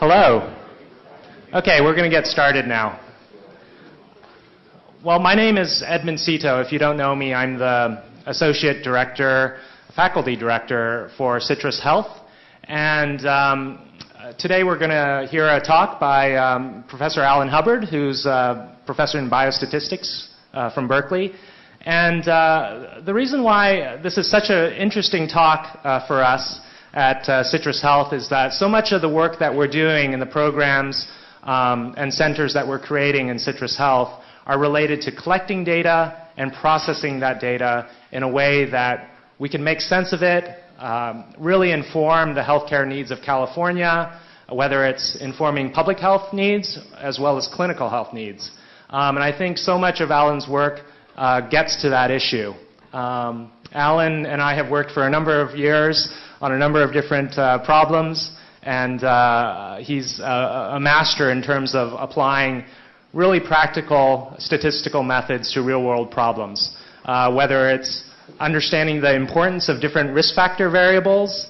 Hello. Okay, we're going to get started now. Well, my name is Edmund Cito. If you don't know me, I'm the Associate Director, Faculty Director for CITRIS Health. And today we're going to hear a talk by Professor Alan Hubbard, who's a professor in Biostatistics from Berkeley. And the reason why this is such an interesting talk for us at CITRIS Health is that so much of the work that we're doing in the programs and centers that we're creating in CITRIS Health are related to collecting data and processing that data in a way that we can make sense of it, really inform the healthcare needs of California, whether it's informing public health needs as well as clinical health needs. And I think so much of Alan's work gets to that issue. Alan and I have worked for a number of years on a number of different problems, and he's a master in terms of applying really practical statistical methods to real-world problems, whether it's understanding the importance of different risk factor variables,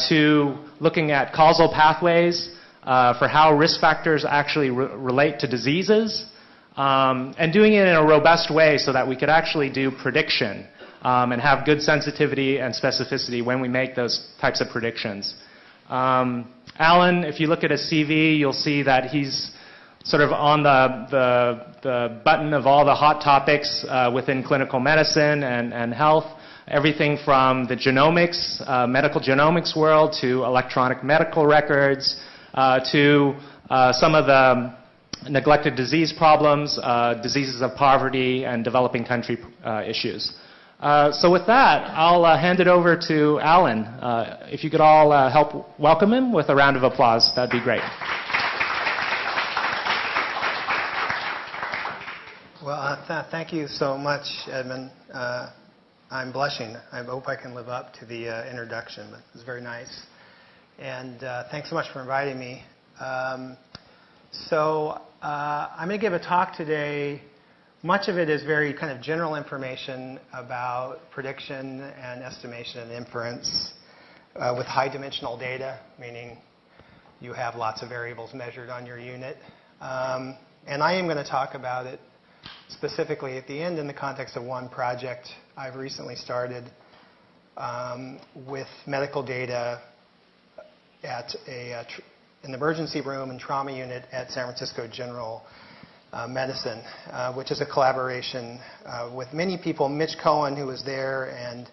to looking at causal pathways for how risk factors actually relate to diseases, and doing it in a robust way so that we could actually do prediction and have good sensitivity and specificity when we make those types of predictions. Alan, if you look at his CV, you'll see that he's sort of on the button of all the hot topics within clinical medicine and health, everything from the genomics, medical genomics world, to electronic medical records, to some of the neglected disease problems, diseases of poverty, and developing country issues. So with that, I'll hand it over to Alan. If you could all help welcome him with a round of applause, that'd be great. Well, thank you so much, Edmund. I'm blushing. I hope I can live up to the introduction, but it was very nice. And thanks so much for inviting me. I'm going to give a talk today. Much of it is very kind of general information about prediction and estimation and inference with high dimensional data, meaning you have lots of variables measured on your unit. And I am going to talk about it specifically at the end in the context of one project I've recently started with medical data at an emergency room and trauma unit at San Francisco General Medicine, which is a collaboration with many people, Mitch Cohen, who was there, and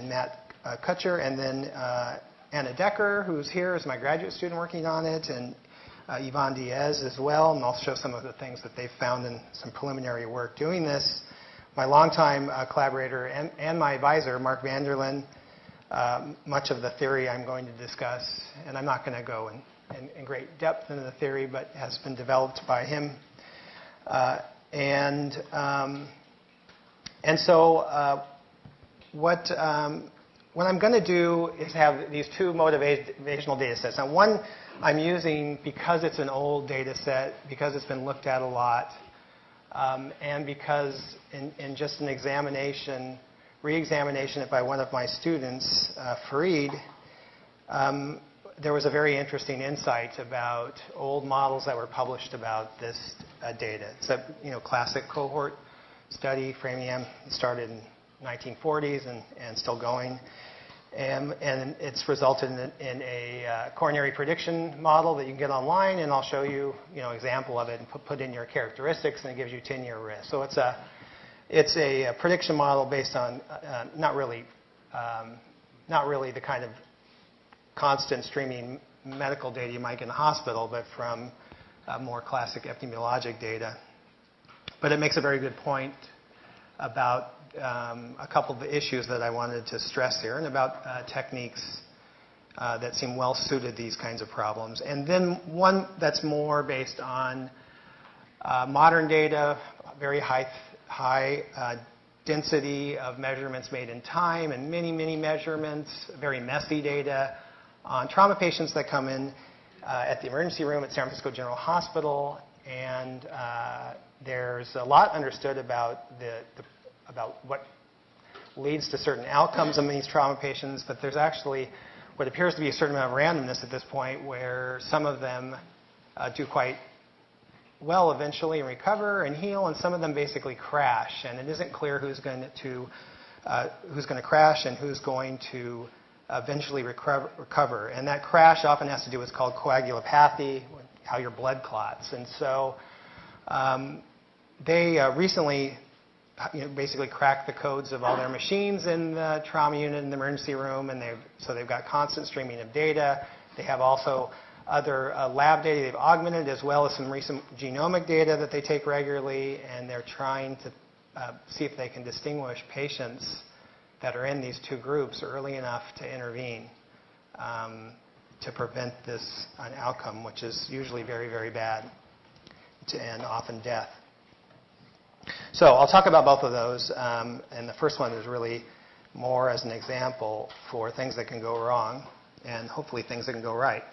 Matt Kutcher, and then Anna Decker, who's here as my graduate student working on it, and Yvonne Diaz as well, and I'll show some of the things that they've found in some preliminary work doing this. My longtime collaborator and my advisor, Mark Vanderlyn, much of the theory I'm going to discuss, and I'm not going to go in great depth into the theory, but has been developed by him. So what I'm going to do is have these two motivational data sets. Now, one I'm using because it's an old data set, because it's been looked at a lot, and because in just an examination, re-examination by one of my students, Fareed, there was a very interesting insight about old models that were published about this data. It's a classic cohort study. Framingham started in the 1940s and still going. And it's resulted in a coronary prediction model that you can get online, and I'll show you an example of it and put in your characteristics, and it gives you 10-year risk. So it's a prediction model based on not really the kind of constant streaming medical data you might get in the hospital, but from more classic epidemiologic data. But it makes a very good point about a couple of the issues that I wanted to stress here, and about techniques that seem well suited these kinds of problems. And then one that's more based on modern data, very high density of measurements made in time, and many measurements, very messy data on trauma patients that come in at the emergency room at San Francisco General Hospital. And there's a lot understood about what leads to certain outcomes in these trauma patients, but there's actually what appears to be a certain amount of randomness at this point, where some of them do quite well eventually and recover and heal, and some of them basically crash. And it isn't clear who's going to crash and who's going to eventually recover. And that crash often has to do with what's called coagulopathy, how your blood clots. And so they recently basically cracked the codes of all their machines in the trauma unit in the emergency room, and they've got constant streaming of data. They have also other lab data they've augmented, as well as some recent genomic data that they take regularly, and they're trying to see if they can distinguish patients that are in these two groups early enough to intervene to prevent this an outcome, which is usually very, very bad and often death. So I'll talk about both of those, and the first one is really more as an example for things that can go wrong and hopefully things that can go right.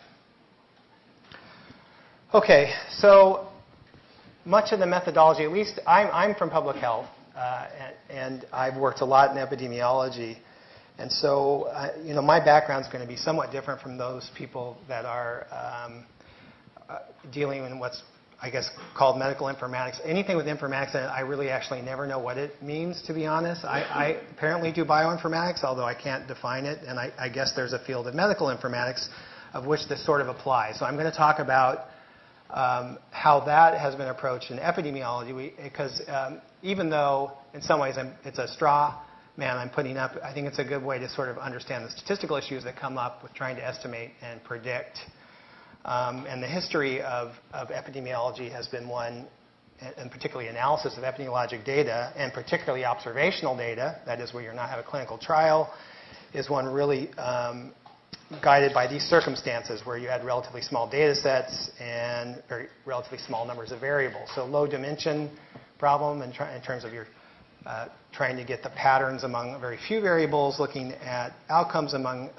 Okay, so much of the methodology, at least I'm from public health, and I've worked a lot in epidemiology, and so my background is going to be somewhat different from those people that are dealing in what's, I guess, called medical informatics. Anything with informatics in it, I really actually never know what it means, to be honest. I apparently do bioinformatics, although I can't define it, and I guess there's a field of medical informatics of which this sort of applies. So I'm going to talk about how that has been approached in epidemiology, because even though in some ways it's a straw man I'm putting up, I think it's a good way to sort of understand the statistical issues that come up with trying to estimate and predict. And the history of epidemiology has been one, and particularly analysis of epidemiologic data, and particularly observational data, that is where you're not have a clinical trial, is one really guided by these circumstances where you had relatively small data sets and relatively small numbers of variables. So low dimension problem in terms of your trying to get the patterns among very few variables, looking at outcomes among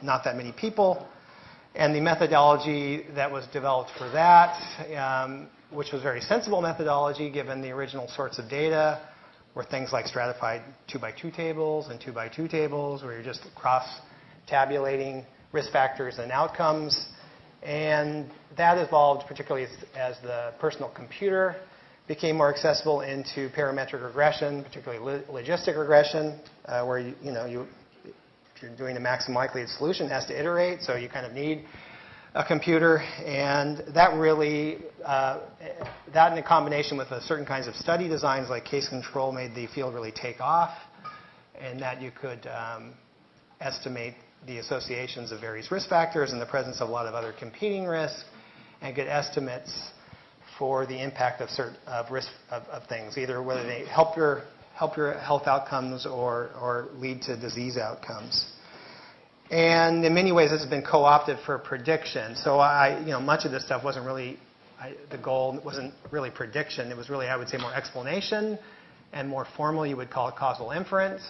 not that many people. And the methodology that was developed for that, which was very sensible methodology given the original sorts of data, were things like stratified 2x2 tables and 2x2 tables, where you're just cross-tabulating risk factors and outcomes. And that evolved, particularly as the personal computer became more accessible, into parametric regression, particularly logistic regression, where if you're doing a maximum likelihood solution, it has to iterate, so you kind of need a computer. And that really, that in combination with certain kinds of study designs like case control, made the field really take off, and that you could estimate the associations of various risk factors in the presence of a lot of other competing risks, and get estimates for the impact of risk of things, either whether they help your health outcomes or lead to disease outcomes. And in many ways, this has been co-opted for prediction. So much of this stuff wasn't really, the goal wasn't really prediction. It was really, I would say, more explanation, and more formally, you would call it causal inference.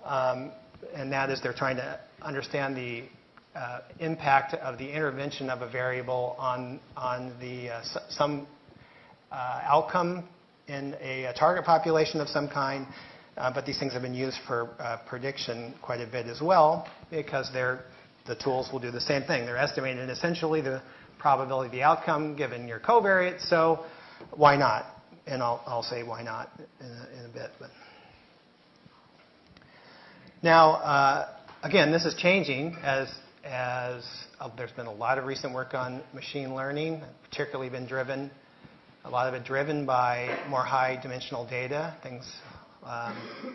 And that is, they're trying to understand the impact of the intervention of a variable on some outcome in a target population of some kind. But these things have been used for prediction quite a bit as well, because the tools will do the same thing. They're estimating essentially the probability of the outcome given your covariate. So why not? And I'll say why not in a bit. But now, again, this is changing as there's been a lot of recent work on machine learning, particularly a lot of it driven by more high-dimensional data, things,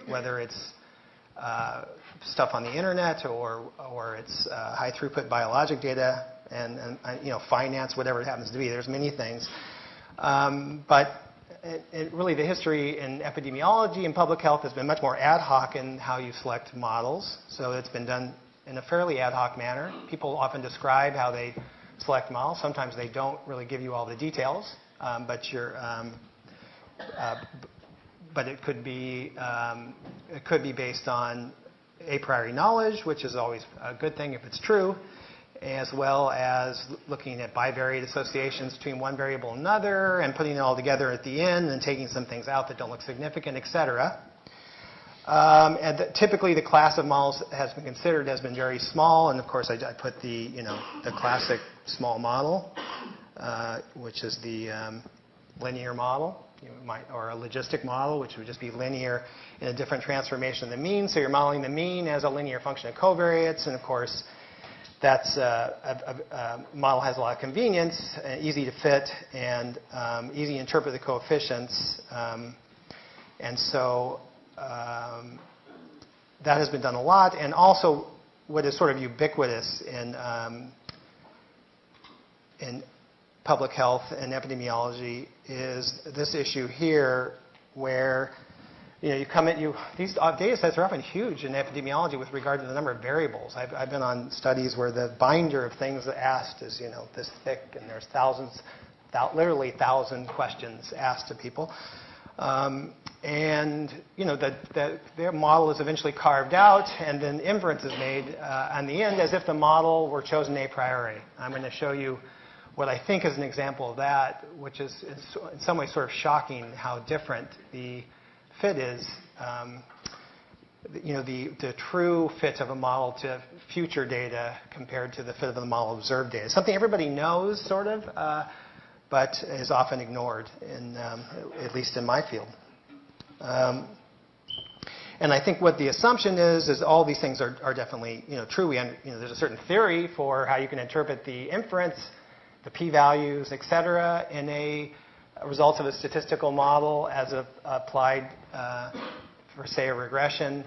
whether it's stuff on the internet or it's high-throughput biologic data and finance, whatever it happens to be. There's many things. But really, the history in epidemiology and public health has been much more ad hoc in how you select models. So it's been done in a fairly ad hoc manner. People often describe how they select models. Sometimes they don't really give you all the details, but it could be based on a priori knowledge, which is always a good thing if it's true, as well as looking at bivariate associations between one variable and another, and putting it all together at the end, and taking some things out that don't look significant, et cetera. Typically, the class of models has been considered has been very small, and of course, I put the classic small model, which is the linear model, or a logistic model, which would just be linear in a different transformation of the mean. So you're modeling the mean as a linear function of covariates, and of course, that's a model has a lot of convenience, easy to fit, and easy to interpret the coefficients, and so that has been done a lot. And also, what is sort of ubiquitous in public health and epidemiology is this issue here, where you come in, these data sets are often huge in epidemiology with regard to the number of variables. I've been on studies where the binder of things asked is this thick, and there's literally 1,000 questions asked to people. And their model is eventually carved out, and then inference is made on the end as if the model were chosen a priori. I'm going to show you what I think is an example of that, which is in some ways sort of shocking how different the fit is. The true fit of a model to future data compared to the fit of the model observed data. Something everybody knows, sort of, but is often ignored, at least in my field. And I think what the assumption is all these things are definitely true. There's a certain theory for how you can interpret the inference, the p-values, et cetera, in a results of a statistical model as applied for, say, a regression.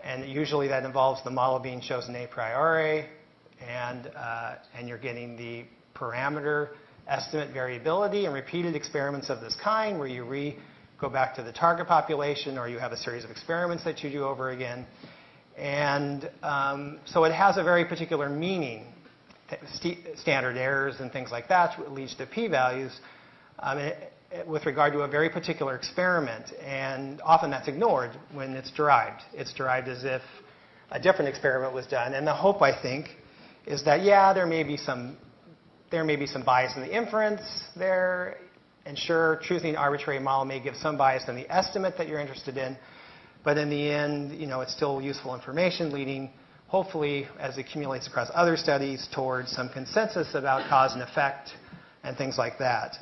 And usually that involves the model being chosen a priori, and you're getting the parameter estimate variability and repeated experiments of this kind where you go back to the target population, or you have a series of experiments that you do over again. And so it has a very particular meaning. Standard errors and things like that leads to p-values with regard to a very particular experiment. And often that's ignored when it's derived. It's derived as if a different experiment was done. And the hope, I think, is that, there may be some bias in the inference there. And sure, choosing an arbitrary model may give some bias in the estimate that you're interested in. But in the end, it's still useful information leading, hopefully, as it accumulates across other studies, towards some consensus about cause and effect and things like that.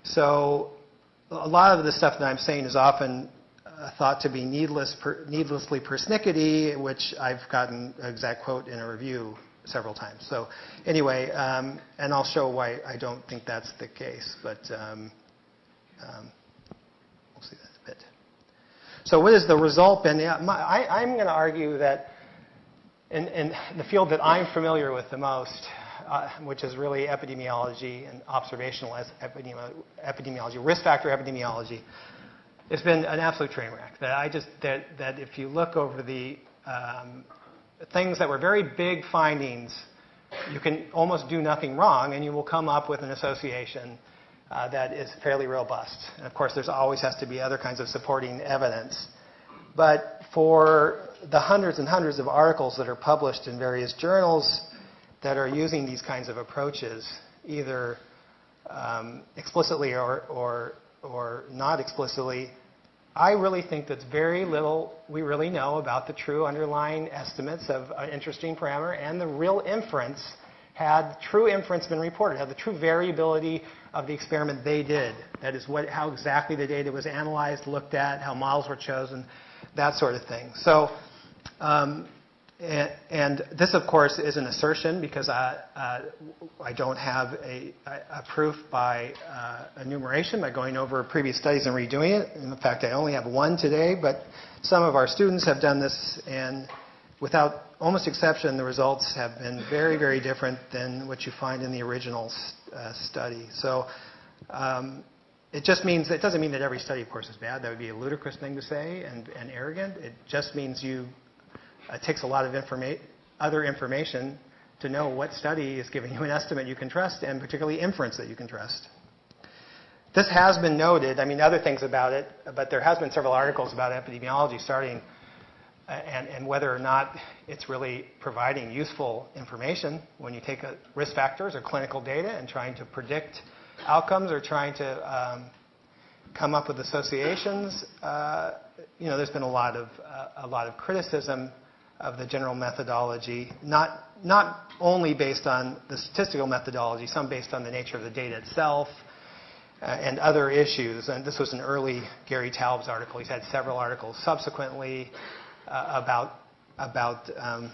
So a lot of the stuff that I'm saying is often thought to be needlessly persnickety, which I've gotten an exact quote in a review several times. So anyway, and I'll show why I don't think that's the case, but we'll see that a bit. So what is the result been? I'm going to argue that in the field that I'm familiar with the most, which is really epidemiology and observational epidemiology, risk factor epidemiology, it's been an absolute train wreck. That if you look over the things that were very big findings, you can almost do nothing wrong, and you will come up with an association that is fairly robust. And of course, there's always has to be other kinds of supporting evidence. But for the hundreds and hundreds of articles that are published in various journals that are using these kinds of approaches, either explicitly or not explicitly, I really think that's very little we really know about the true underlying estimates of an interesting parameter and the real inference. Had true inference been reported, had the true variability of the experiment they did, that is how exactly the data was analyzed, looked at, how models were chosen, that sort of thing. So, and this, of course, is an assertion because I don't have a proof by enumeration, by going over previous studies and redoing it. In fact, I only have one today, but some of our students have done this, and without almost exception, the results have been very, very different than what you find in the original study. So it just means, it doesn't mean that every study, of course, is bad. That would be a ludicrous thing to say and arrogant. It just means it takes a lot of other information to know what study is giving you an estimate you can trust, and particularly inference that you can trust. This has been noted, other things about it, but there has been several articles about epidemiology starting and whether or not it's really providing useful information when you take risk factors or clinical data and trying to predict outcomes or trying to come up with associations. there's been a lot of criticism of the general methodology, not only based on the statistical methodology, some based on the nature of the data itself and other issues. And this was an early Gary Taubes article. He's had several articles subsequently about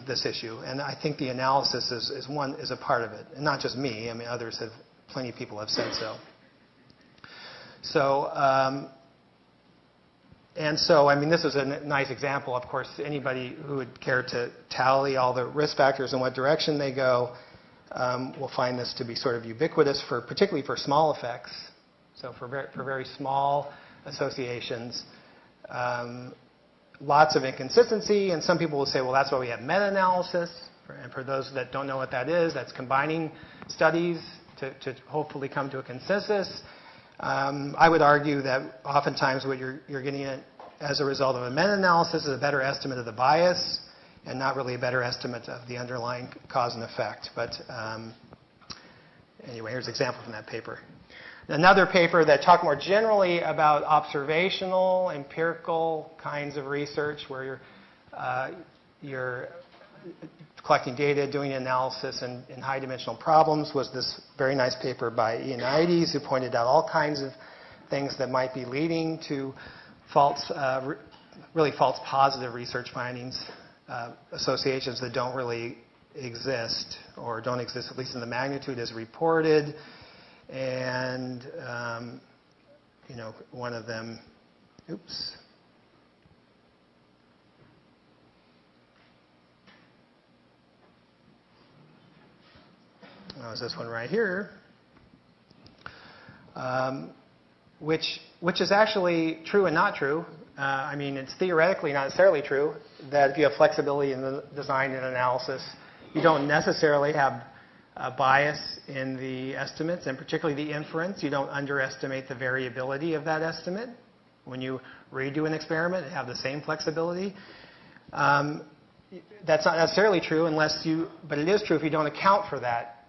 this issue. And I think the analysis is a part of it, and not just me. I mean, plenty of people have said so. So, I mean, this is a nice example. Of course, anybody who would care to tally all the risk factors and what direction they go will find this to be sort of ubiquitous, particularly for small effects. So for very small associations, lots of inconsistency. And some people will say, well, that's why we have meta-analysis. And for those that don't know what that is, that's combining studies to hopefully come to a consensus. I would argue that oftentimes what you're getting as a result of a meta-analysis is a better estimate of the bias and not really a better estimate of the underlying cause and effect. But anyway, here's an example from that paper. Another paper that talked more generally about observational, empirical kinds of research where you're collecting data, doing analysis in high-dimensional problems was this very nice paper by Ioannidis, who pointed out all kinds of things that might be leading to really false positive research findings, associations that don't really exist or don't exist at least in the magnitude as reported. And, one of them, oops. Oh, is this one right here? Which is actually true and not true. I mean, it's theoretically not necessarily true that if you have flexibility in the design and analysis, you don't necessarily have a bias in the estimates, and particularly the inference. You don't underestimate the variability of that estimate. When you redo an experiment and have the same flexibility, that's not necessarily true but it is true if you don't account for that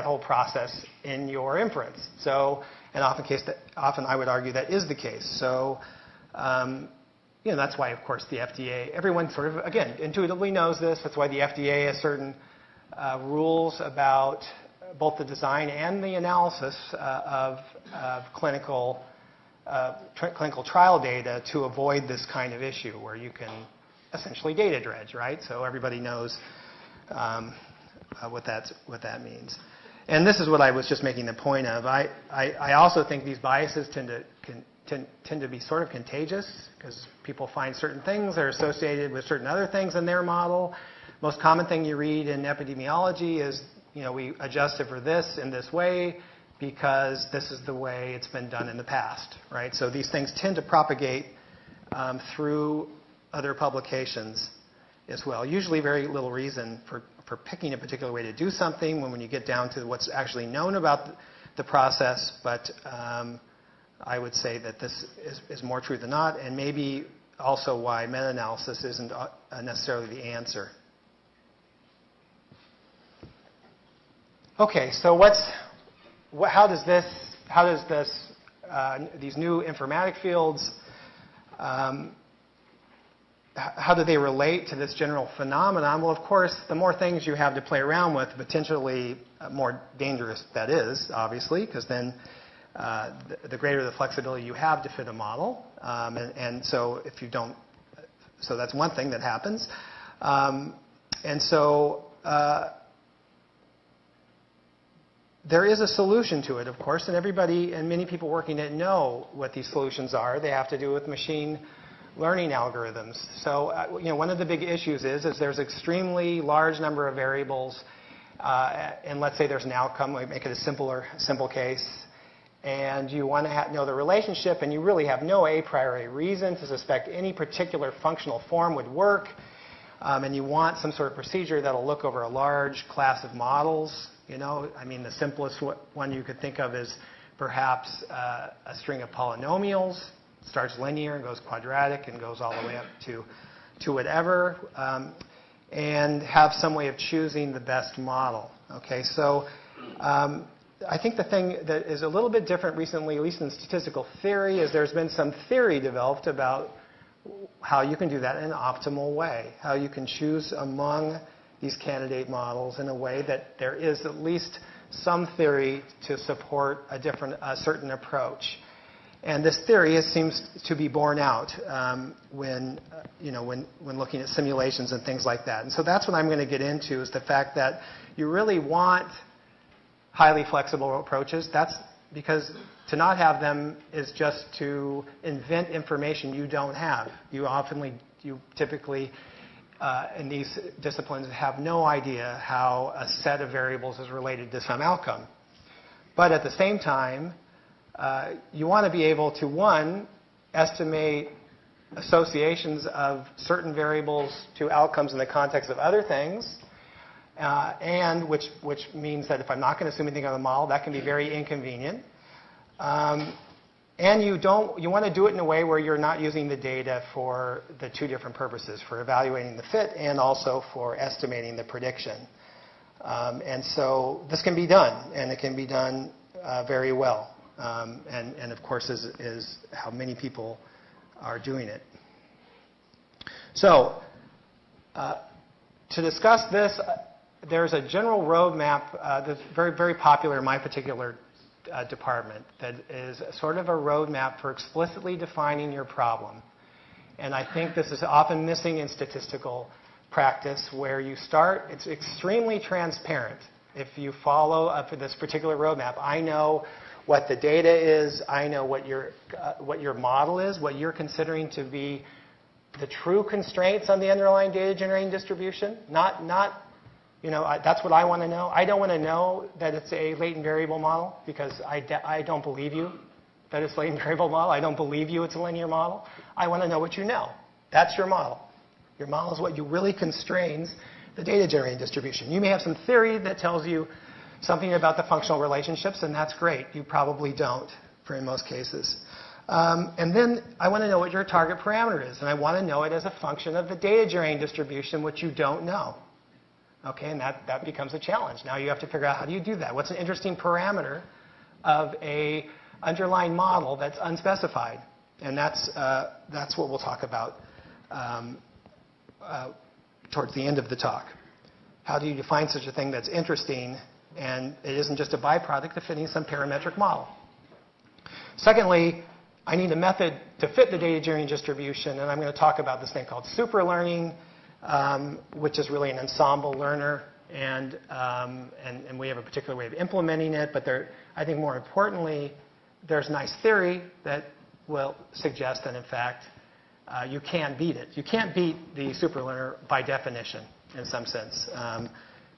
whole process in your inference. So, and often I would argue that is the case. So, that's why, of course, the FDA, everyone sort of, again, intuitively knows this. That's why the FDA has certain rules about both the design and the analysis of clinical trial data to avoid this kind of issue where you can essentially data dredge, right? So everybody knows what that means. And this is what I was just making the point of. I also think these biases tend to be sort of contagious because people find certain things are associated with certain other things in their model. Most common thing you read in epidemiology is, we adjusted for this in this way because this is the way it's been done in the past, right? So these things tend to propagate through other publications as well. Usually very little reason for picking a particular way to do something when you get down to what's actually known about the process, but I would say that this is more true than not, and maybe also why meta-analysis isn't necessarily the answer. Okay, so how does these new informatic fields, how do they relate to this general phenomenon? Well, of course, the more things you have to play around with, potentially more dangerous that is, obviously, because then the greater the flexibility you have to fit a model. And so if you don't, so that's one thing that happens. There is a solution to it, of course, and everybody and many people working it know what these solutions are. They have to do with machine learning algorithms. So, one of the big issues is there's an extremely large number of variables, and let's say there's an outcome. We make it a simple case, and you want to know the relationship, and you really have no a priori reason to suspect any particular functional form would work, and you want some sort of procedure that'll look over a large class of models. The simplest one you could think of is perhaps a string of polynomials. Starts linear and goes quadratic and goes all the way up to whatever, and have some way of choosing the best model. Okay, so I think the thing that is a little bit different recently, at least in statistical theory, is there's been some theory developed about how you can do that in an optimal way, how you can choose among these candidate models in a way that there is at least some theory to support a certain approach. And this theory seems to be borne out when looking at simulations and things like that. And so that's what I'm going to get into, is the fact that you really want highly flexible approaches. That's because to not have them is just to invent information you don't have. You typically, in these disciplines, have no idea how a set of variables is related to some outcome. But at the same time, you want to be able to, one, estimate associations of certain variables to outcomes in the context of other things, and which means that if I'm not going to assume anything on the model, that can be very inconvenient. And you want to do it in a way where you're not using the data for the two different purposes, for evaluating the fit and also for estimating the prediction. And so this can be done, and it can be done very well. And of course, is how many people are doing it. So to discuss this, there's a general roadmap that's very, very popular in my particular department that is sort of a roadmap for explicitly defining your problem. And I think this is often missing in statistical practice, where you start, it's extremely transparent. If you follow up for this particular roadmap, I know what the data is, I know what your model is, what you're considering to be the true constraints on the underlying data generating distribution, not that's what I want to know. I don't want to know that it's a latent variable model, because I don't believe you that it's a latent variable model. I don't believe you it's a linear model. I want to know what you know. That's your model. Your model is what you really constrains the data generating distribution. You may have some theory that tells you something about the functional relationships, and that's great. You probably don't, for in most cases. And then I want to know what your target parameter is, and I want to know it as a function of the data generating distribution, which you don't know. Okay, and that becomes a challenge. Now you have to figure out, how do you do that? What's an interesting parameter of a underlying model that's unspecified? And that's what we'll talk about towards the end of the talk. How do you define such a thing that's interesting, and it isn't just a byproduct of fitting some parametric model? Secondly, I need a method to fit the data generating distribution, and I'm going to talk about this thing called superlearning, which is really an ensemble learner, and we have a particular way of implementing it. But I think more importantly, there's nice theory that will suggest that in fact you can beat it. You can't beat the superlearner by definition, in some sense,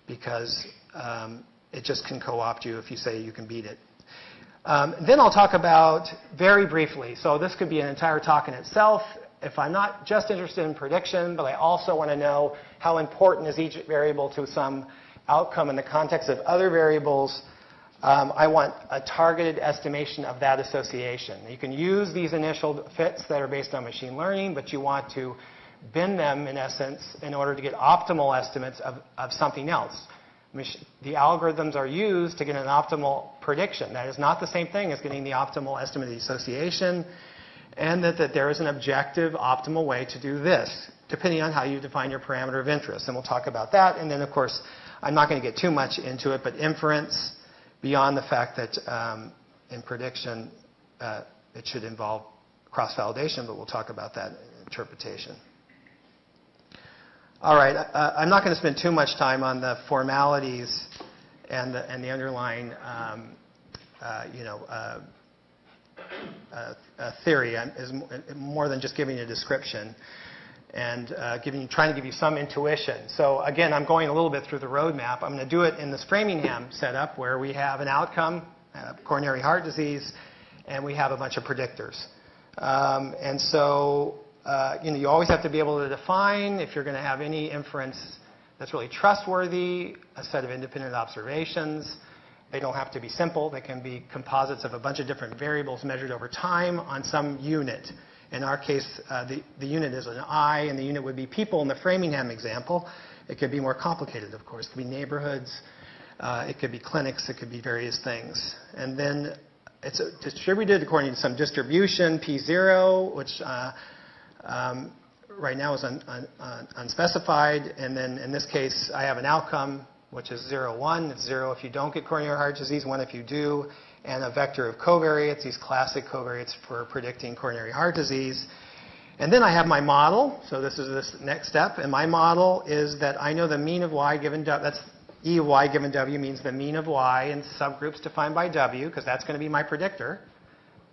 because it just can co-opt you if you say you can beat it. Then I'll talk about, very briefly, so this could be an entire talk in itself, if I'm not just interested in prediction, but I also want to know how important is each variable to some outcome in the context of other variables, I want a targeted estimation of that association. You can use these initial fits that are based on machine learning, but you want to bend them, in essence, in order to get optimal estimates of something else. The algorithms are used to get an optimal prediction. That is not the same thing as getting the optimal estimate of the association, and that there is an objective, optimal way to do this, depending on how you define your parameter of interest. And we'll talk about that. And then, of course, I'm not going to get too much into it, but inference, beyond the fact that in prediction it should involve cross-validation, but we'll talk about that in interpretation. All right, I'm not going to spend too much time on the formalities and the underlying theory. Is more than just giving a description and trying to give you some intuition. So again, I'm going a little bit through the roadmap. I'm going to do it in this Framingham setup, where we have an outcome, coronary heart disease, and we have a bunch of predictors. And so you always have to be able to define, if you're going to have any inference that's really trustworthy, a set of independent observations. They don't have to be simple. They can be composites of a bunch of different variables measured over time on some unit. In our case, the unit is an I, and the unit would be people in the Framingham example. It could be more complicated, of course. It could be neighborhoods. It could be clinics. It could be various things. And then it's distributed according to some distribution, P0, which right now is unspecified. And then in this case, I have an outcome, which is 0, 1. It's 0 if you don't get coronary heart disease, 1 if you do, and a vector of covariates, these classic covariates for predicting coronary heart disease. And then I have my model. So this is this next step. And my model is that I know the mean of y given w. That's E of y given w means the mean of y in subgroups defined by w, because that's going to be my predictor.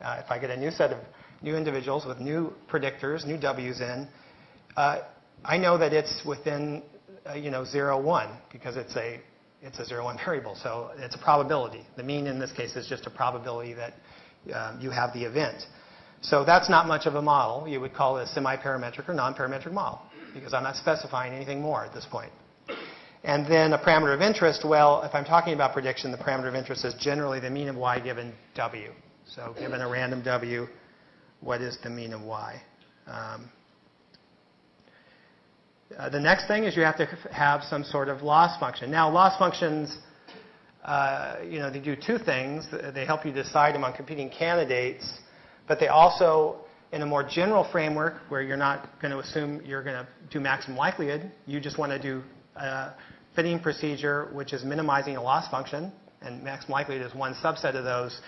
If I get a new set of new individuals with new predictors, new w's in, I know that it's within 0, 1, because it's a 0, 1 variable. So it's a probability. The mean in this case is just a probability that you have the event. So that's not much of a model. You would call it a semi-parametric or non-parametric model, because I'm not specifying anything more at this point. And then a parameter of interest, well, if I'm talking about prediction, the parameter of interest is generally the mean of y given w. So given a random w, what is the mean of y? The next thing is you have to have some sort of loss function. Now, loss functions, they do two things. They help you decide among competing candidates, but they also, in a more general framework where you're not going to assume you're going to do maximum likelihood, you just want to do a fitting procedure, which is minimizing a loss function, and maximum likelihood is one subset of those.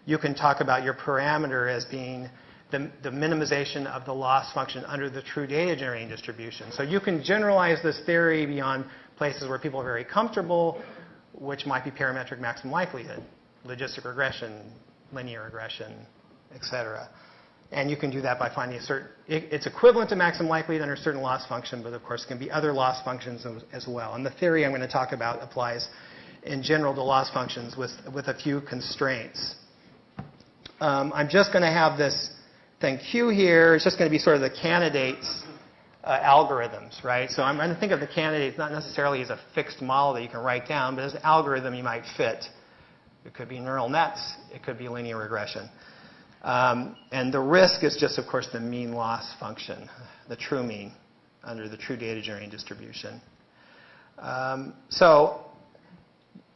You can talk about your parameter as being the minimization of the loss function under the true data generating distribution. So you can generalize this theory beyond places where people are very comfortable, which might be parametric maximum likelihood, logistic regression, linear regression, etc. And you can do that by finding it's equivalent to maximum likelihood under a certain loss function, but of course it can be other loss functions as well. And the theory I'm going to talk about applies in general to loss functions with a few constraints. I'm just going to have this thing Q here. It's just going to be sort of the candidates algorithms, right? So I'm going to think of the candidates not necessarily as a fixed model that you can write down, but as an algorithm you might fit. It could be neural nets. It could be linear regression. And the risk is just, of course, the mean loss function, the true mean under the true data generating distribution. So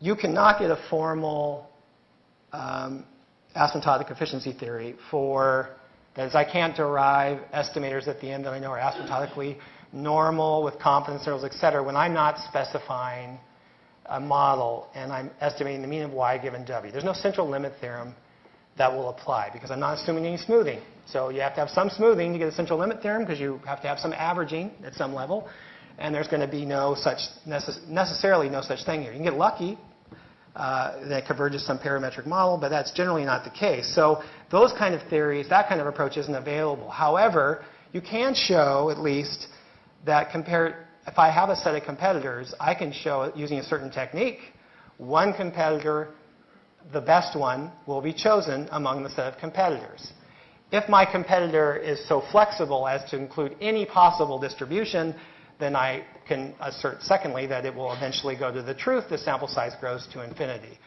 you cannot get a formal asymptotic efficiency theory that is, I can't derive estimators at the end that I know are asymptotically normal with confidence intervals, et cetera, when I'm not specifying a model and I'm estimating the mean of y given w. There's no central limit theorem that will apply, because I'm not assuming any smoothing. So you have to have some smoothing to get a central limit theorem, because you have to have some averaging at some level. And there's going to be necessarily no such thing here. You can get lucky that converges some parametric model, but that's generally not the case. So those kind of theories, that kind of approach isn't available. However, you can show at least that if I have a set of competitors, I can show using a certain technique, one competitor, the best one, will be chosen among the set of competitors. If my competitor is so flexible as to include any possible distribution, then I can assert, secondly, that it will eventually go to the truth. The sample size grows to infinity.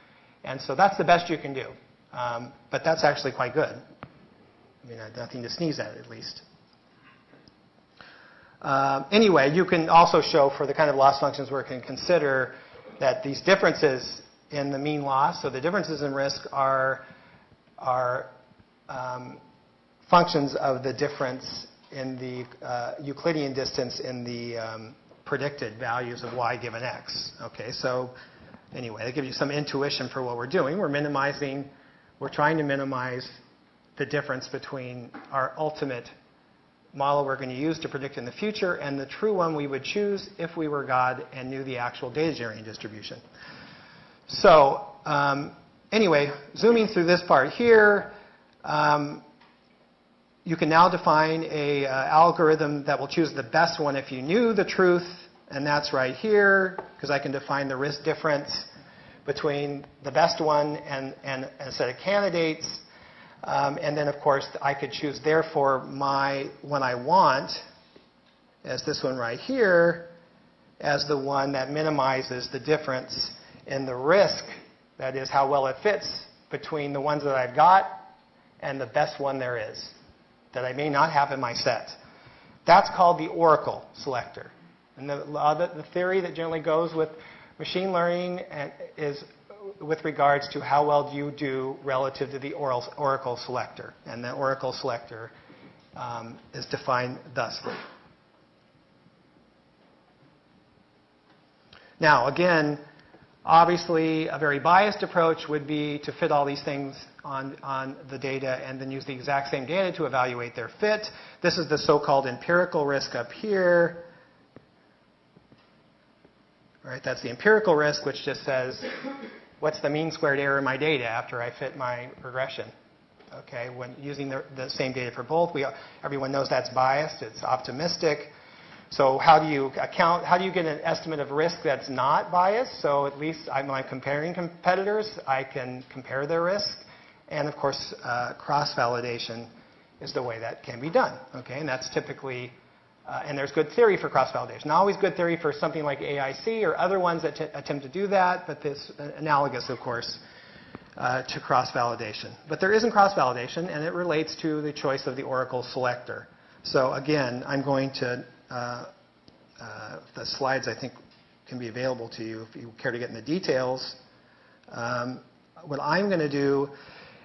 And so that's the best you can do. But that's actually quite good. I mean, nothing to sneeze at least. Anyway, you can also show for the kind of loss functions where it can consider that these differences in the mean loss, so the differences in risk are functions of the difference in the Euclidean distance in the predicted values of y given x. Okay, so anyway, that gives you some intuition for what we're doing. We're trying to minimize the difference between our ultimate model we're going to use to predict in the future and the true one we would choose if we were God and knew the actual data generating distribution. So anyway, zooming through this part here, you can now define an algorithm that will choose the best one if you knew the truth, and that's right here, because I can define the risk difference between the best one and a set of candidates. And then, of course, I could choose, therefore, my one I want as this one right here as the one that minimizes the difference in the risk, that is, how well it fits between the ones that I've got and the best one there is that I may not have in my set. That's called the oracle selector. And the theory that generally goes with machine learning is with regards to how well do you do relative to the oracle selector. And the oracle selector is defined thusly. Now, again, obviously, a very biased approach would be to fit all these things on the data and then use the exact same data to evaluate their fit. This is the so-called empirical risk up here. Right, that's the empirical risk, which just says, what's the mean squared error in my data after I fit my regression? Okay, when using the same data for both, everyone knows that's biased, it's optimistic. So how do you get an estimate of risk that's not biased? So at least when I'm comparing competitors, I can compare their risk. And of course, cross-validation is the way that can be done. Okay, and that's typically, and there's good theory for cross-validation. Not always good theory for something like AIC or other ones that attempt to do that, but this analogous, of course, to cross-validation. But there isn't cross-validation, and it relates to the choice of the oracle selector. So again, I'm going to the slides, I think, can be available to you if you care to get in the details. What I'm going to do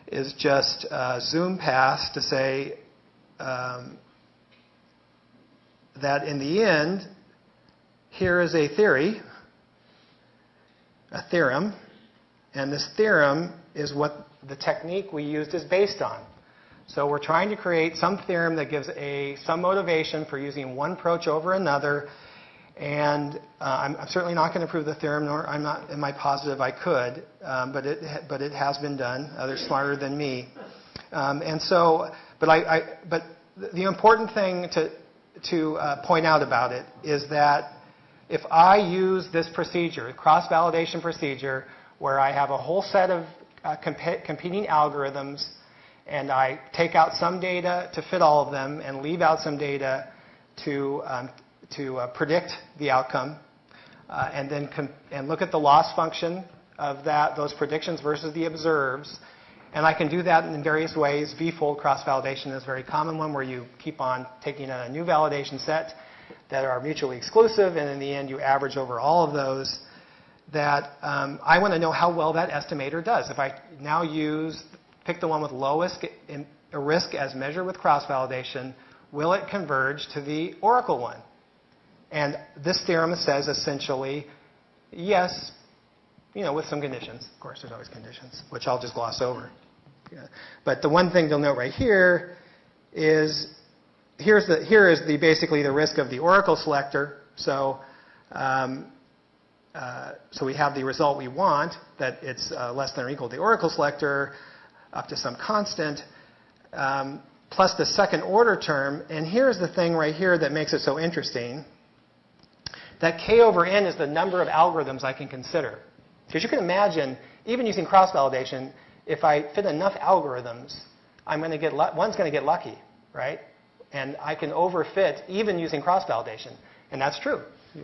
is just zoom past to say that in the end, here is a theory, a theorem, and this theorem is what the technique we used is based on. So we're trying to create some theorem that gives some motivation for using one approach over another. And I'm certainly not going to prove the theorem, nor am I positive I could, but it has been done. Others smarter than me. But the important thing to point out about it is that if I use this procedure, cross-validation procedure, where I have a whole set of competing algorithms, and I take out some data to fit all of them and leave out some data to predict the outcome, and then look at the loss function of those predictions versus the observes. And I can do that in various ways. V-fold cross-validation is a very common one, where you keep on taking a new validation set that are mutually exclusive, and in the end you average over all of those. I want to know how well that estimator does. If I now pick the one with lowest risk as measured with cross-validation, will it converge to the oracle one? And this theorem says essentially yes, with some conditions. Of course, there's always conditions, which I'll just gloss over. Yeah. But the one thing you'll note right here is here is basically the risk of the oracle selector. So we have the result we want, that it's less than or equal to the oracle selector up to some constant, plus the second order term. And here's the thing right here that makes it so interesting, that k over n is the number of algorithms I can consider. Because you can imagine, even using cross-validation, if I fit enough algorithms, one's going to get lucky, right? And I can overfit even using cross-validation. And that's true.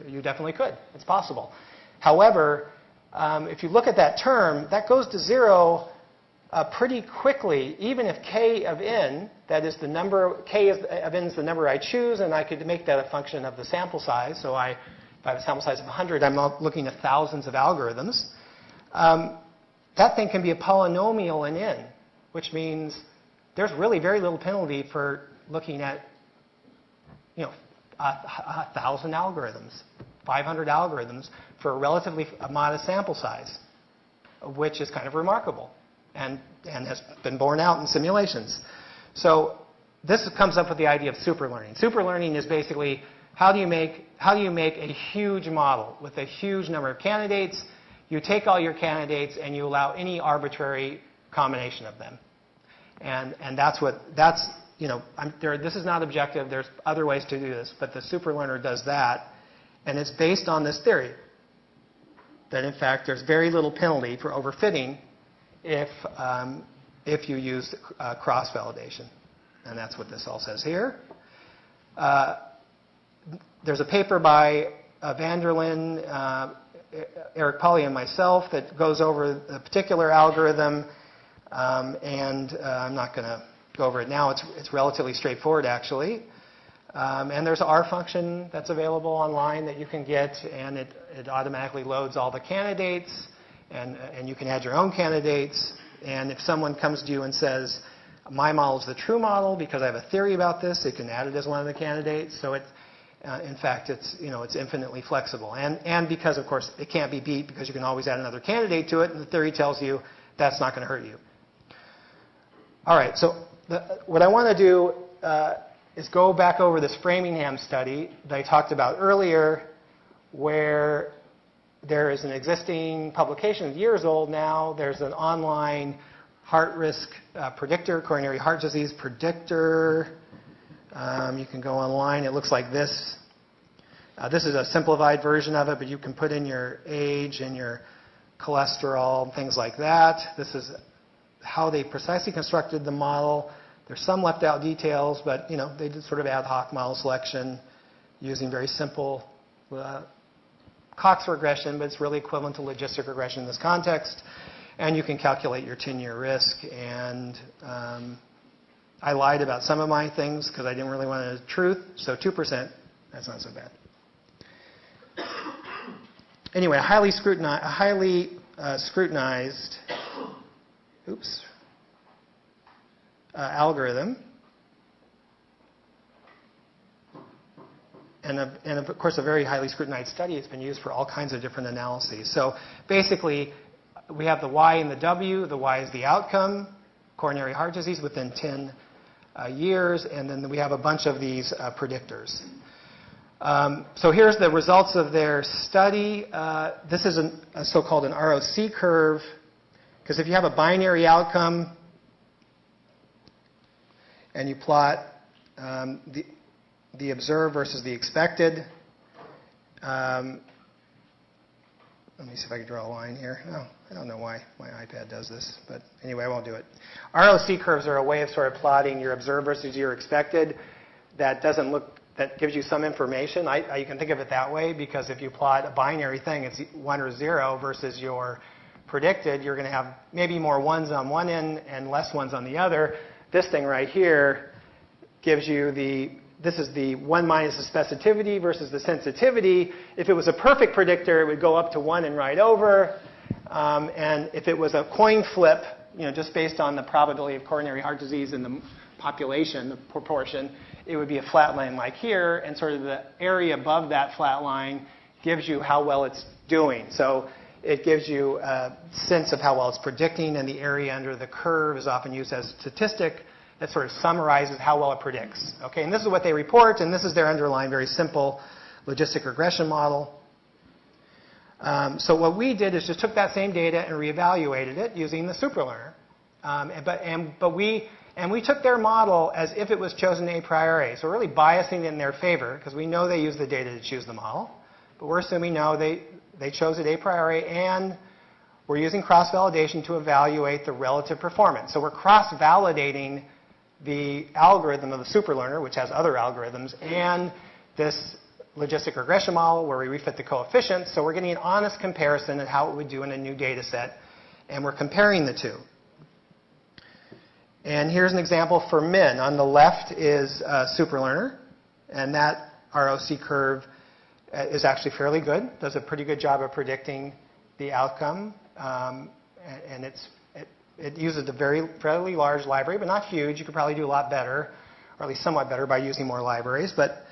You definitely could. It's possible. However, if you look at that term, that goes to 0 pretty quickly, even if k of n, that is the number, k of n is the number I choose, and I could make that a function of the sample size. So if I have a sample size of 100, I'm not looking at thousands of algorithms. That thing can be a polynomial in n, which means there's really very little penalty for looking at 1,000 algorithms, 500 algorithms for a relatively modest sample size, which is kind of remarkable and has been borne out in simulations. So this comes up with the idea of superlearning. Superlearning is basically how do you make a huge model with a huge number of candidates? You take all your candidates and you allow any arbitrary combination of them. And this is not objective. There's other ways to do this, but the superlearner does that, and it's based on this theory that in fact there's very little penalty for overfitting if you use cross-validation, and that's what this all says here. There's a paper by Vanderlyn, Eric Polly, and myself that goes over a particular algorithm, and I'm not going to go over it now. It's relatively straightforward, actually. And there's an R function that's available online that you can get, and it automatically loads all the candidates, and you can add your own candidates. And if someone comes to you and says, my model is the true model because I have a theory about this. It can add it as one of the candidates. So it's, in fact, it's infinitely flexible. And because, of course, it can't be beat because you can always add another candidate to it, and the theory tells you that's not going to hurt you. All right, so what I want to do is go back over this Framingham study that I talked about earlier, where there is an existing publication, years old now. There's an online heart risk predictor, coronary heart disease predictor. You can go online. It looks like this. This is a simplified version of it, but you can put in your age and your cholesterol, things like that. This is how they precisely constructed the model. There's some left out details, but they did sort of ad hoc model selection using very simple Cox regression, but it's really equivalent to logistic regression in this context. And you can calculate your 10-year risk. And I lied about some of my things because I didn't really want the truth. So 2%, that's not so bad. Anyway, a highly scrutinized algorithm. And of course, a very highly scrutinized study. It's been used for all kinds of different analyses. So basically, we have the Y and the W. The Y is the outcome, coronary heart disease within 10 years. And then we have a bunch of these predictors. So here's the results of their study. This is a so-called an ROC curve. Because if you have a binary outcome and you plot the observed versus the expected. Let me see if I can draw a line here. Oh, I don't know why my iPad does this, but anyway, I won't do it. ROC curves are a way of sort of plotting your observed versus your expected. That gives you some information. You can think of it that way because if you plot a binary thing, it's 1 or 0 versus your predicted, you're going to have maybe more ones on one end and less ones on the other. This thing right here gives you this is the 1 minus the specificity versus the sensitivity. If it was a perfect predictor, it would go up to 1 and right over. And if it was a coin flip, just based on the probability of coronary heart disease in the population, the proportion, it would be a flat line like here. And sort of the area above that flat line gives you how well it's doing. So it gives you a sense of how well it's predicting, and the area under the curve is often used as a statistic that sort of summarizes how well it predicts. Okay, and this is what they report, and this is their underlying very simple logistic regression model. So what we did is just took that same data and reevaluated it using the Superlearner. And we took their model as if it was chosen a priori. So we're really biasing it in their favor because we know they use the data to choose the model. But we're assuming no, they chose it a priori, and we're using cross-validation to evaluate the relative performance. So we're cross-validating the algorithm of the Superlearner, which has other algorithms, and this logistic regression model where we refit the coefficients. So we're getting an honest comparison of how it would do in a new data set, and we're comparing the two. And here's an example for men. On the left is Superlearner, and that ROC curve is actually fairly good, does a pretty good job of predicting the outcome, and it uses a fairly large library, but not huge. You could probably do a lot better, or at least somewhat better, by using more libraries, but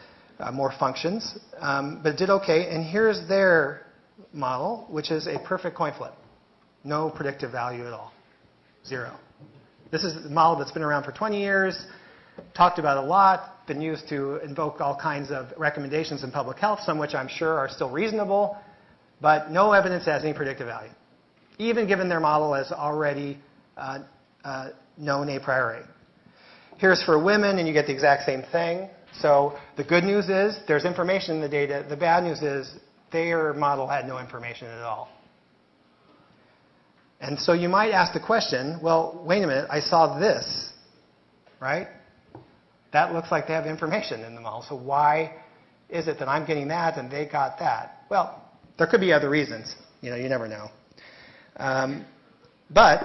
more functions. But it did okay. And here's their model, which is a perfect coin flip. No predictive value at all. 0. This is a model that's been around for 20 years, talked about a lot, been used to invoke all kinds of recommendations in public health, some which I'm sure are still reasonable, but no evidence has any predictive value, even given their model as already known a priori. Here's for women, and you get the exact same thing. So the good news is there's information in the data. The bad news is their model had no information at all. And so you might ask the question, well, wait a minute, I saw this, right? That looks like they have information in the model. So why is it that I'm getting that and they got that? Well, there could be other reasons. You never know. But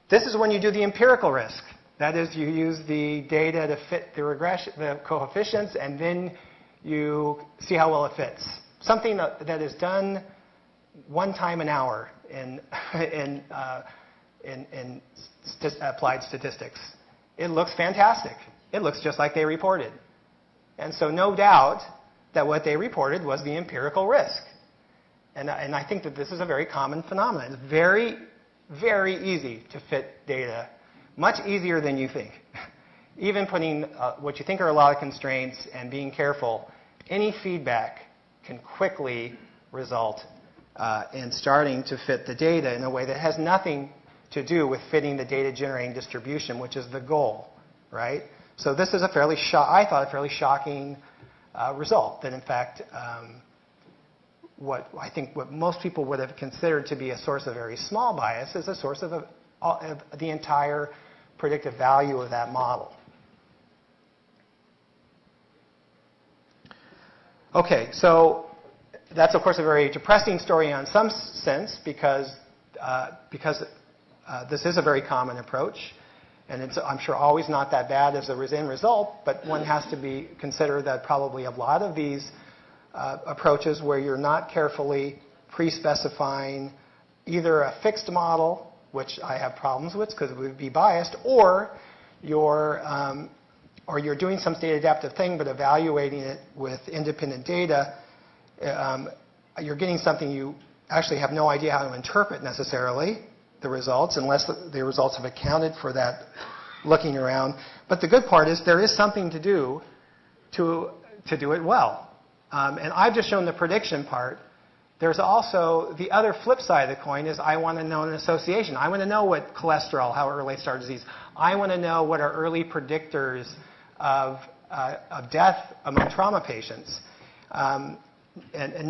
this is when you do the empirical risk. That is, you use the data to fit the regression, the coefficients, and then you see how well it fits. Something that is done one time an hour in in applied statistics. It looks fantastic. It looks just like they reported. And so no doubt that what they reported was the empirical risk. And I think that this is a very common phenomenon. It's very, very easy to fit data, much easier than you think. Even putting what you think are a lot of constraints and being careful, any feedback can quickly result in starting to fit the data in a way that has nothing to do with fitting the data generating distribution, which is the goal, right? So this is a fairly shocking result. That in fact, what most people would have considered to be a source of very small bias is a source of the entire predictive value of that model. Okay, so that's of course a very depressing story in some sense because this is a very common approach, and it's, I'm sure, always not that bad as a end result, but one has to consider that probably a lot of these approaches where you're not carefully pre-specifying either a fixed model, which I have problems with because it would be biased, or you're doing some state adaptive thing but evaluating it with independent data, you're getting something you actually have no idea how to interpret necessarily, the results, unless the results have accounted for that looking around. But the good part is there is something to do to do it well. And I've just shown the prediction part. There's also the other flip side of the coin is I want to know an association. I want to know what cholesterol, how it relates to our disease. I want to know what are early predictors of death among trauma patients. And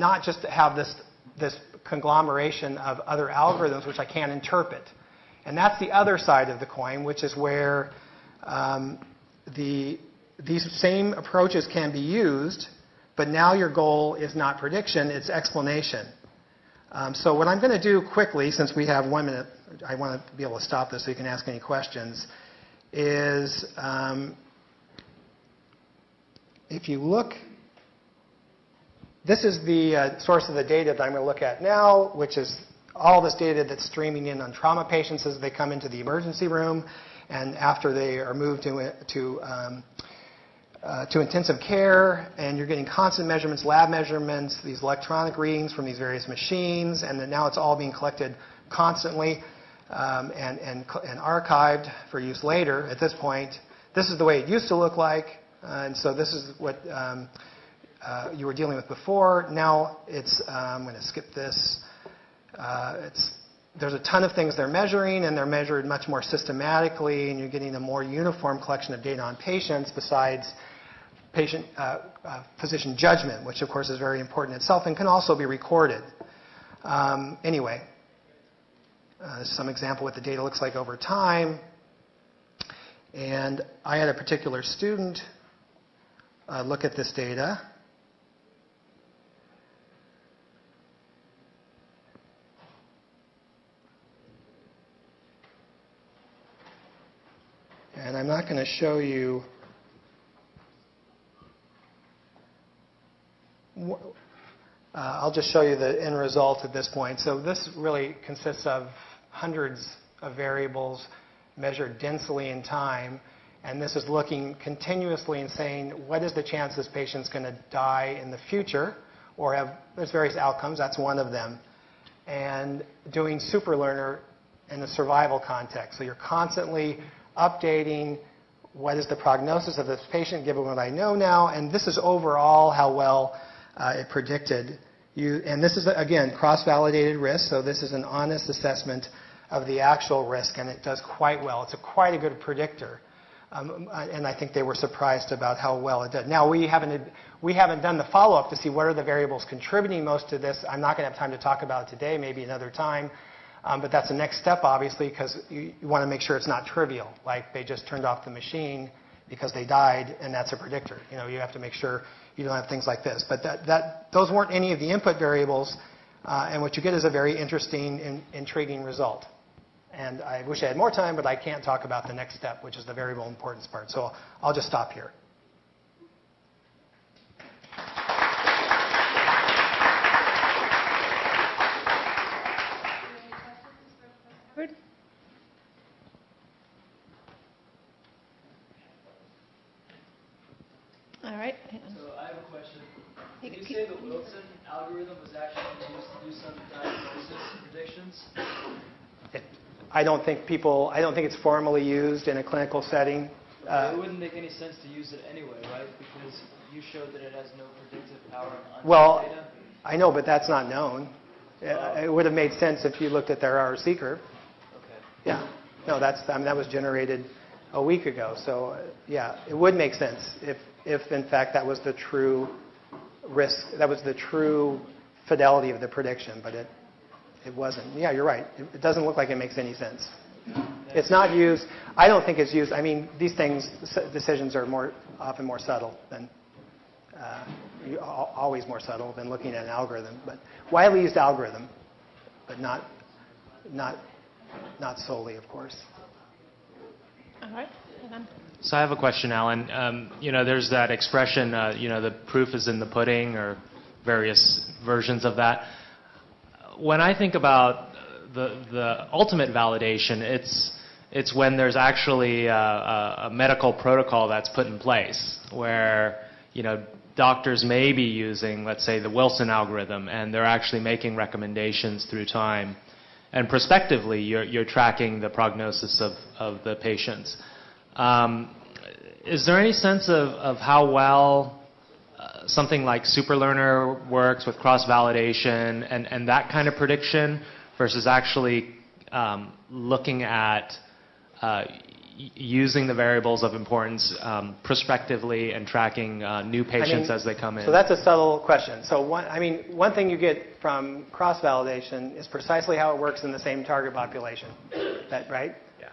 not just to have this conglomeration of other algorithms which I can't interpret. And that's the other side of the coin, which is where these same approaches can be used, but now your goal is not prediction, it's explanation. So what I'm going to do quickly, since we have 1 minute, I want to be able to stop this so you can ask any questions, is if you look, this is the source of the data that I'm going to look at now, which is all this data that's streaming in on trauma patients as they come into the emergency room and after they are moved to intensive care. And you're getting constant measurements, lab measurements, these electronic readings from these various machines, and then now it's all being collected constantly and archived for use later. At this point, this is the way it used to look like, and so this is what you were dealing with before. Now it's, I'm going to skip this. There's a ton of things they're measuring, and they're measured much more systematically, and you're getting a more uniform collection of data on patients besides physician judgment, which of course is very important itself and can also be recorded. Anyway, this is some example what the data looks like over time. And I had a particular student look at this data. And I'm not going to show you I'll just show you the end result at this point. So this really consists of hundreds of variables measured densely in time. And this is looking continuously and saying, what is the chance this patient's going to die in the future or have there's various outcomes. That's one of them. And doing Superlearner in the survival context. So you're constantly updating what is the prognosis of this patient given what I know now. And this is overall how well it predicted. And this is, again, cross-validated risk. So this is an honest assessment of the actual risk, and it does quite well. It's quite a good predictor. And I think they were surprised about how well it did. Now, we haven't done the follow-up to see what are the variables contributing most to this. I'm not going to have time to talk about it today, maybe another time. But that's the next step, obviously, because you want to make sure it's not trivial, like they just turned off the machine because they died, and that's a predictor. You know, you have to make sure you don't have things like this. But those weren't any of the input variables, and what you get is a very interesting, intriguing result. And I wish I had more time, but I can't talk about the next step, which is the variable importance part. So I'll just stop here. All right. So I have a question. Did you say the Wilson algorithm was actually used to do some diagnosis predictions? I don't think it's formally used in a clinical setting. It wouldn't make any sense to use it anyway, right? Because you showed that it has no predictive power on Well, data. I know, but that's not known. It would have made sense if you looked at their RC curve. Okay. Yeah. No, that was generated a week ago. So, yeah, it would make sense if in fact that was the true risk, that was the true fidelity of the prediction, but it wasn't. Yeah, you're right. It doesn't look like it makes any sense. It's not used. I don't think it's used. I mean, these decisions are often more subtle than, always more subtle than looking at an algorithm. But widely used algorithm, but not solely, of course. All right. So I have a question, Alan. There's that expression, the proof is in the pudding, or various versions of that. When I think about the ultimate validation, it's when there's actually a medical protocol that's put in place where, doctors may be using, let's say, the Wilson algorithm, and they're actually making recommendations through time. And prospectively, you're tracking the prognosis of the patients. Is there any sense of how well something like Superlearner works with cross-validation and that kind of prediction versus actually looking at using the variables of importance prospectively and tracking new patients as they come in? So that's a subtle question. So one thing you get from cross-validation is precisely how it works in the same target population. Right? Yeah.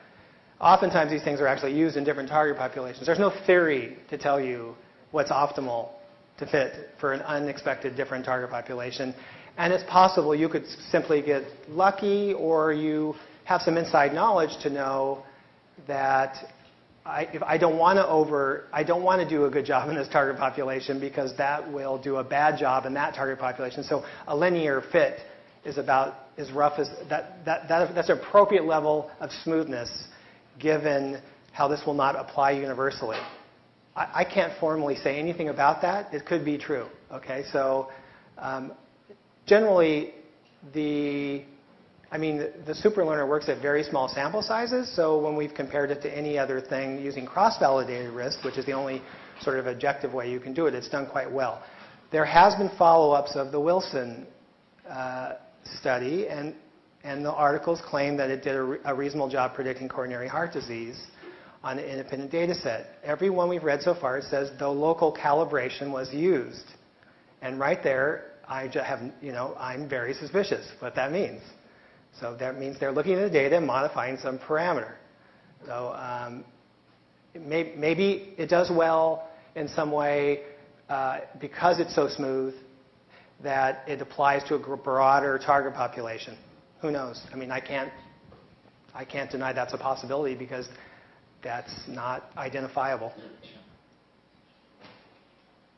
Oftentimes these things are actually used in different target populations. There's no theory to tell you what's optimal to fit for an unexpected different target population. And it's possible you could simply get lucky, or you have some inside knowledge to know that I don't want to do a good job in this target population because that will do a bad job in that target population. So a linear fit is about as rough as that's an appropriate level of smoothness given how this will not apply universally. I can't formally say anything about that. It could be true. Okay, so generally the Superlearner works at very small sample sizes, so when we've compared it to any other thing using cross-validated risk, which is the only sort of objective way you can do it, it's done quite well. There has been follow-ups of the Wilson study, and the articles claim that it did a reasonable job predicting coronary heart disease on an independent data set. Every one we've read so far, it says the local calibration was used. And right there, I'm very suspicious what that means. So that means they're looking at the data and modifying some parameter. So maybe it does well in some way because it's so smooth that it applies to a broader target population. Who knows? I mean, I can't deny that's a possibility because that's not identifiable.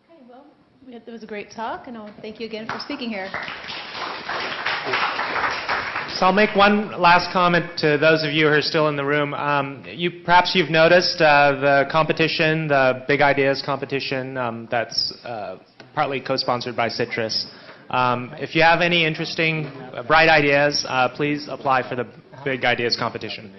Okay, well, it was a great talk, and thank you again for speaking here. So I'll make one last comment to those of you who are still in the room. Perhaps you've noticed the competition, the Big Ideas competition that's partly co-sponsored by CITRIS. If you have any interesting, bright ideas, please apply for the Big Ideas competition.